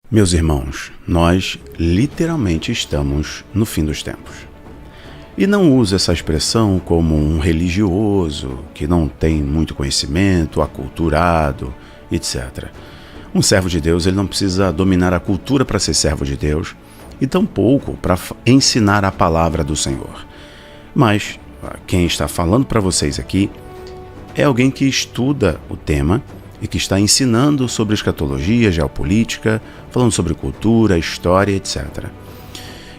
Meus irmãos, nós literalmente estamos no fim dos tempos. E não uso essa expressão como um religioso que não tem muito conhecimento, aculturado, etc. Um servo de Deus, ele não precisa dominar a cultura para ser servo de Deus e tampouco para ensinar a palavra do Senhor. Mas quem está falando para vocês aqui é alguém que estuda o tema e que está ensinando sobre escatologia, geopolítica, falando sobre cultura, história, etc.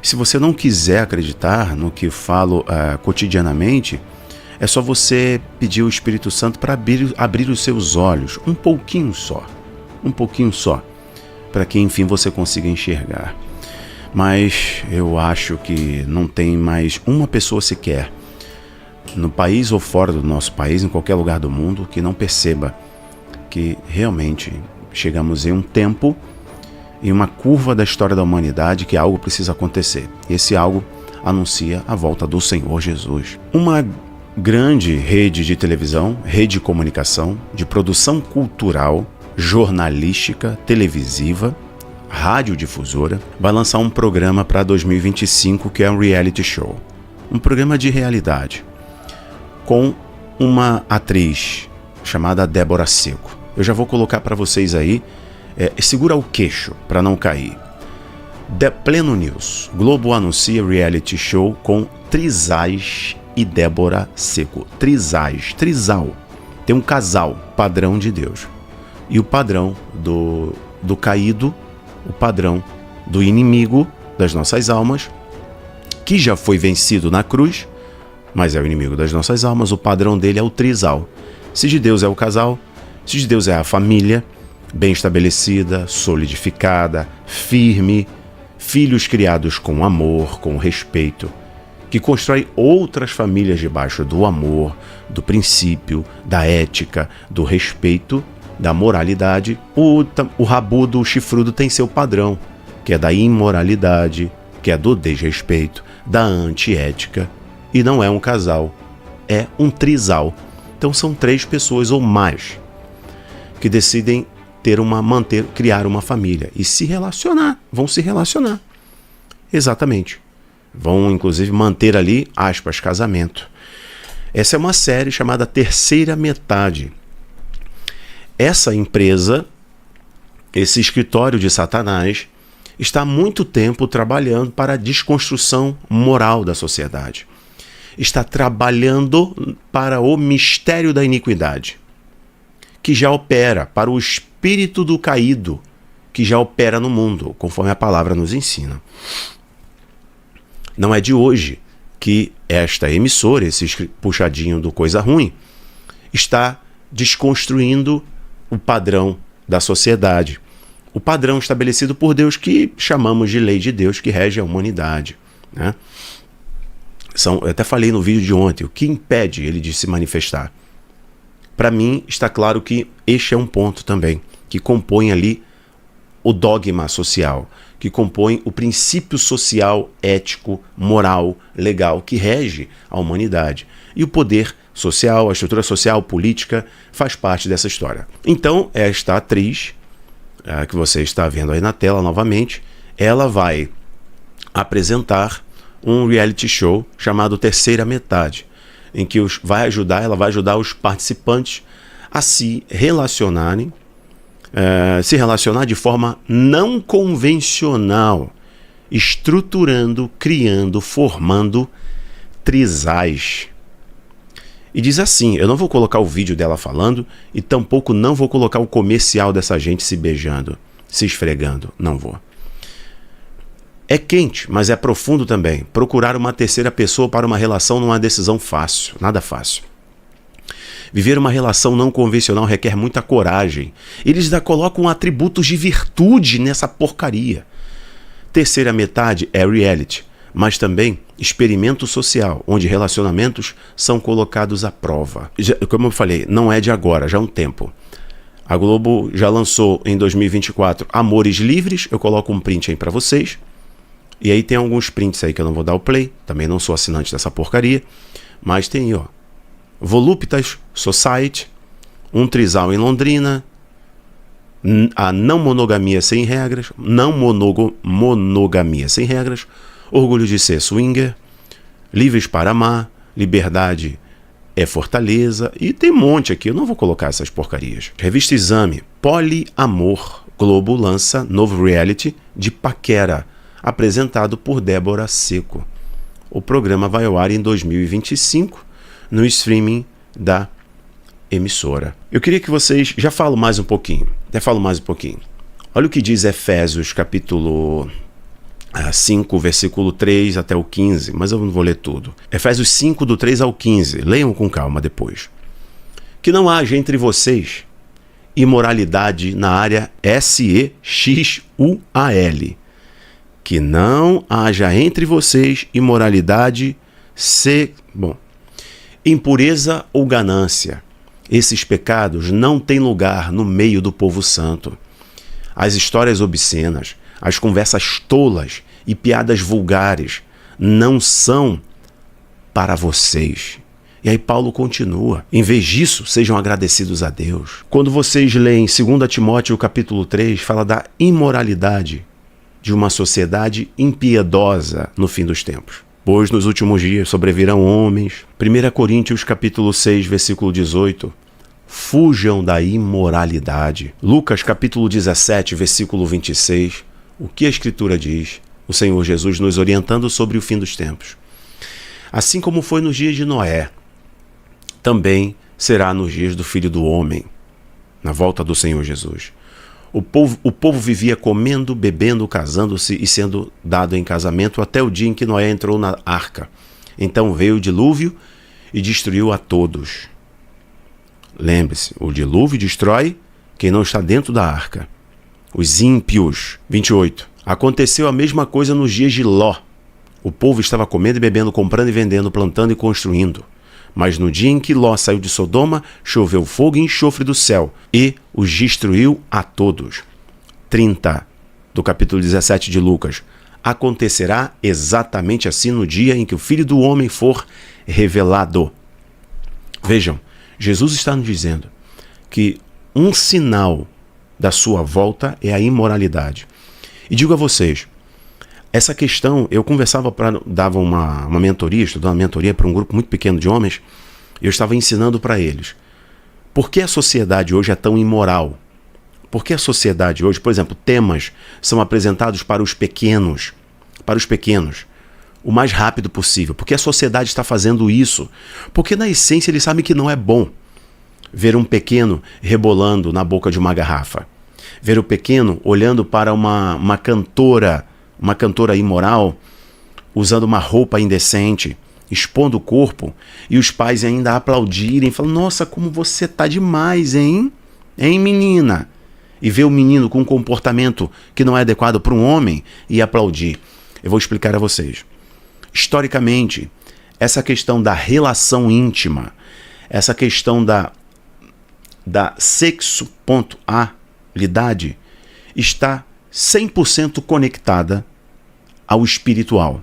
Se você não quiser acreditar no que falo cotidianamente, é só você pedir o Espírito Santo para abrir os seus olhos, um pouquinho só, para que enfim você consiga enxergar. Mas eu acho que não tem mais uma pessoa sequer, no país ou fora do nosso país, em qualquer lugar do mundo, que não perceba que realmente chegamos em um tempo, em uma curva da história da humanidade, que algo precisa acontecer. Esse algo anuncia a volta do Senhor Jesus. Uma grande rede de televisão, rede de comunicação, de produção cultural, jornalística, televisiva, radiodifusora, vai lançar um programa para 2025 que é um reality show. Um programa de realidade, com uma atriz chamada Débora Seco. Eu já vou colocar para vocês aí, segura o queixo para não cair. The Pleno News. Globo anuncia reality show com Trizais e Débora Seco. Trizal. Tem um casal, padrão de Deus. E o padrão do caído, o padrão do inimigo das nossas almas, que já foi vencido na cruz, mas é o inimigo das nossas almas. O padrão dele é o trisal. Se de Deus é o casal, se de Deus é a família, bem estabelecida, solidificada, firme, filhos criados com amor, com respeito, que constrói outras famílias debaixo do amor, do princípio, da ética, do respeito, da moralidade. O rabudo, o chifrudo tem seu padrão, que é da imoralidade, que é do desrespeito, da antiética, e não é um casal, é um trisal. Então são 3 pessoas ou mais que decidem criar uma família e vão se relacionar. Exatamente. Vão inclusive manter ali, aspas, casamento. Essa é uma série chamada Terceira Metade. Essa empresa, esse escritório de Satanás, está há muito tempo trabalhando para a desconstrução moral da sociedade. Está trabalhando para o mistério da iniquidade, que já opera, para o espírito do caído, que já opera no mundo, conforme a palavra nos ensina. Não é de hoje que esta emissora, esse puxadinho do Coisa Ruim, está desconstruindo o padrão da sociedade, o padrão estabelecido por Deus, que chamamos de lei de Deus, que rege a humanidade, né? Eu até falei no vídeo de ontem, o que impede ele de se manifestar? Para mim, está claro que este é um ponto também, que compõe ali o dogma social, que compõe o princípio social, ético, moral, legal, que rege a humanidade. E o poder social, a estrutura social, política, faz parte dessa história. Então, esta atriz, que você está vendo aí na tela novamente, ela vai apresentar um reality show chamado Terceira Metade, em que ela vai ajudar os participantes a se relacionar de forma não convencional, estruturando, criando, formando trisais. E diz assim, eu não vou colocar o vídeo dela falando e tampouco não vou colocar o comercial dessa gente se beijando, se esfregando, não vou. É quente, mas é profundo também. Procurar uma terceira pessoa para uma relação não é uma decisão fácil, nada fácil. Viver uma relação não convencional requer muita coragem. Eles ainda colocam atributos de virtude nessa porcaria. Terceira Metade é reality, mas também experimento social, onde relacionamentos são colocados à prova. Como eu falei, não é de agora, já há um tempo. A Globo já lançou em 2024 Amores Livres, eu coloco um print aí para vocês. E aí tem alguns prints aí que eu não vou dar o play, também não sou assinante dessa porcaria, mas tem aí, ó, Voluptas Society, um trisal em Londrina, a não monogamia sem regras, monogamia sem regras, orgulho de ser swinger, livres para amar, liberdade é fortaleza, e tem um monte aqui, eu não vou colocar essas porcarias. Revista Exame, Poliamor, Globo lança novo reality de paquera, apresentado por Débora Seco. O programa vai ao ar em 2025 no streaming da emissora. Eu queria que vocês... Já falo mais um pouquinho. Olha o que diz Efésios, capítulo 5, versículo 3 até o 15, mas eu não vou ler tudo. Efésios 5, do 3 ao 15. Leiam com calma depois. Que não haja entre vocês imoralidade na área sexual. Que não haja entre vocês imoralidade, impureza ou ganância. Esses pecados não têm lugar no meio do povo santo. As histórias obscenas, as conversas tolas e piadas vulgares não são para vocês. E aí Paulo continua. Em vez disso, sejam agradecidos a Deus. Quando vocês leem 2 Timóteo capítulo 3, fala da imoralidade de uma sociedade impiedosa no fim dos tempos. Pois nos últimos dias sobrevirão homens. 1 Coríntios capítulo 6, versículo 18. Fujam da imoralidade. Lucas capítulo 17, versículo 26. O que a Escritura diz? O Senhor Jesus nos orientando sobre o fim dos tempos. Assim como foi nos dias de Noé, também será nos dias do Filho do Homem, na volta do Senhor Jesus. O povo vivia comendo, bebendo, casando-se e sendo dado em casamento até o dia em que Noé entrou na arca. Então veio o dilúvio e destruiu a todos. Lembre-se, o dilúvio destrói quem não está dentro da arca. Os ímpios. 28. Aconteceu a mesma coisa nos dias de Ló. O povo estava comendo e bebendo, comprando e vendendo, plantando e construindo. Mas no dia em que Ló saiu de Sodoma, choveu fogo e enxofre do céu e os destruiu a todos. 30, do capítulo 17 de Lucas. Acontecerá exatamente assim no dia em que o Filho do Homem for revelado. Vejam, Jesus está nos dizendo que um sinal da sua volta é a imoralidade. E digo a vocês, essa questão, eu conversava, dava uma mentoria, estudava uma mentoria para um grupo muito pequeno de homens, e eu estava ensinando para eles. Por que a sociedade hoje é tão imoral? Por que a sociedade hoje, por exemplo, temas são apresentados para os pequenos, o mais rápido possível? Por que a sociedade está fazendo isso? Porque na essência eles sabem que não é bom ver um pequeno rebolando na boca de uma garrafa, ver o pequeno olhando para uma cantora imoral, usando uma roupa indecente, expondo o corpo, e os pais ainda aplaudirem, falando, nossa, como você tá demais, hein? Hein, menina? E ver o menino com um comportamento que não é adequado para um homem e aplaudir. Eu vou explicar a vocês. Historicamente, essa questão da relação íntima, essa questão da sexualidade está 100% conectada ao espiritual.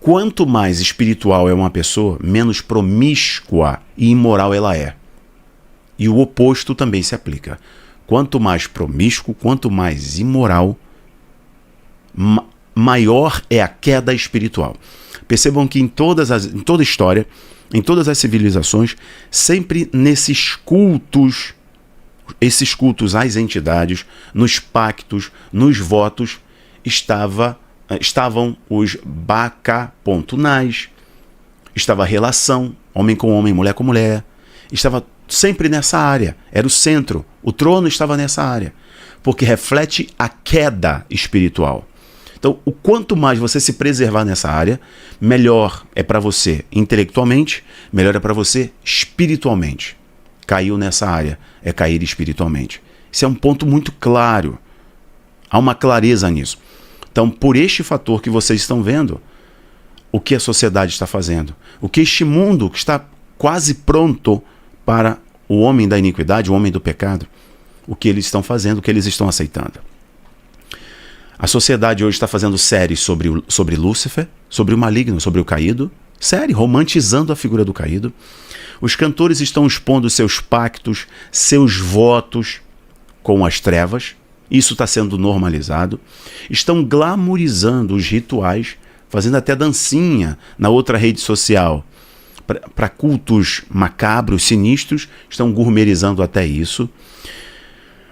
Quanto mais espiritual é uma pessoa, menos promíscua e imoral ela é. E o oposto também se aplica. Quanto mais promíscuo, quanto mais imoral, maior é a queda espiritual. Percebam que em toda a história, em todas as civilizações, sempre nesses cultos, esses cultos às entidades, nos pactos, nos votos, estavam os bacapontunais, estava a relação, homem com homem, mulher com mulher, estava sempre nessa área, era o centro, o trono estava nessa área, porque reflete a queda espiritual. Então, o quanto mais você se preservar nessa área, melhor é para você intelectualmente, melhor é para você espiritualmente. Caiu nessa área, é cair espiritualmente. Isso é um ponto muito claro. Há uma clareza nisso. Então, por este fator que vocês estão vendo, o que a sociedade está fazendo, o que este mundo que está quase pronto para o homem da iniquidade, o homem do pecado, o que eles estão fazendo, o que eles estão aceitando. A sociedade hoje está fazendo séries sobre Lúcifer, sobre o maligno, sobre o caído, série, romantizando a figura do caído. Os cantores estão expondo seus pactos, seus votos, com as trevas, isso está sendo normalizado. Estão glamorizando os rituais, fazendo até dancinha na outra rede social para cultos macabros, sinistros, estão gourmetizando até isso.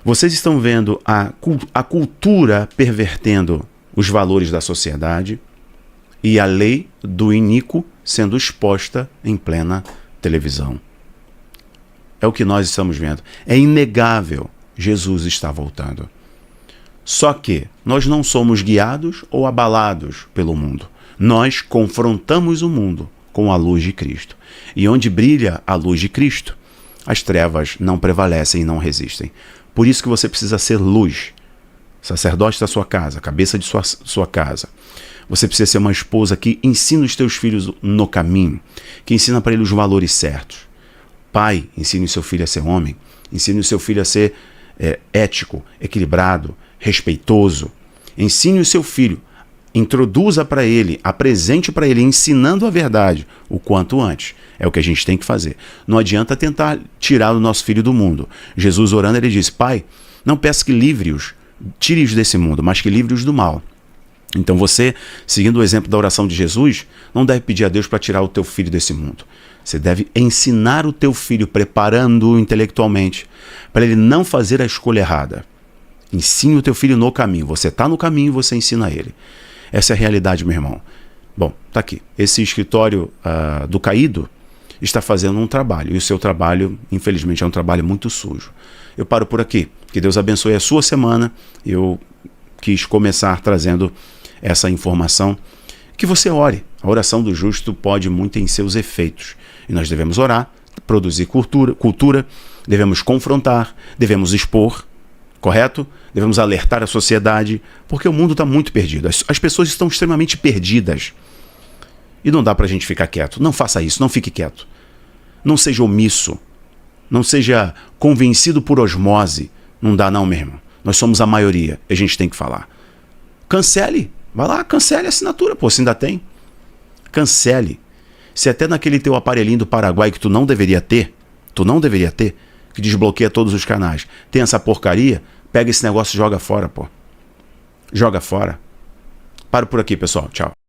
Vocês estão vendo a cultura pervertendo os valores da sociedade e a lei do iníquo sendo exposta em plena televisão. É o que nós estamos vendo. É inegável, Jesus está voltando. Só que nós não somos guiados ou abalados pelo mundo. Nós confrontamos o mundo com a luz de Cristo. E onde brilha a luz de Cristo, as trevas não prevalecem e não resistem. Por isso que você precisa ser luz. Sacerdote da sua casa, cabeça de sua casa. Você precisa ser uma esposa que ensina os teus filhos no caminho, que ensina para eles os valores certos. Pai, ensine o seu filho a ser homem, ensine o seu filho a ser ético, equilibrado, respeitoso. Ensine o seu filho, introduza para ele, apresente para ele, ensinando a verdade o quanto antes. É o que a gente tem que fazer. Não adianta tentar tirar o nosso filho do mundo. Jesus orando, ele disse: Pai, não peço que livre-os, tire-os desse mundo, mas que livre-os do mal. Então você, seguindo o exemplo da oração de Jesus, não deve pedir a Deus para tirar o teu filho desse mundo. Você deve ensinar o teu filho, preparando-o intelectualmente, para ele não fazer a escolha errada. Ensine o teu filho no caminho. Você está no caminho, você ensina ele. Essa é a realidade, meu irmão. Bom, tá aqui. Esse escritório do caído está fazendo um trabalho. E o seu trabalho, infelizmente, é um trabalho muito sujo. Eu paro por aqui. Que Deus abençoe a sua semana. Eu quis começar trazendo essa informação. Que você ore. A oração do justo pode muito em seus efeitos. E nós devemos orar, produzir cultura, devemos confrontar, devemos expor, correto? Devemos alertar a sociedade, porque o mundo está muito perdido. As pessoas estão extremamente perdidas. E não dá para a gente ficar quieto. Não faça isso, não fique quieto. Não seja omisso. Não seja convencido por osmose. Não dá não, meu irmão. Nós somos a maioria e a gente tem que falar. Cancele. Vai lá, cancele a assinatura. Pô, se ainda tem. Cancele. Se até naquele teu aparelhinho do Paraguai que tu não deveria ter, que desbloqueia todos os canais, tem essa porcaria, pega esse negócio e joga fora, pô. Joga fora. Paro por aqui, pessoal. Tchau.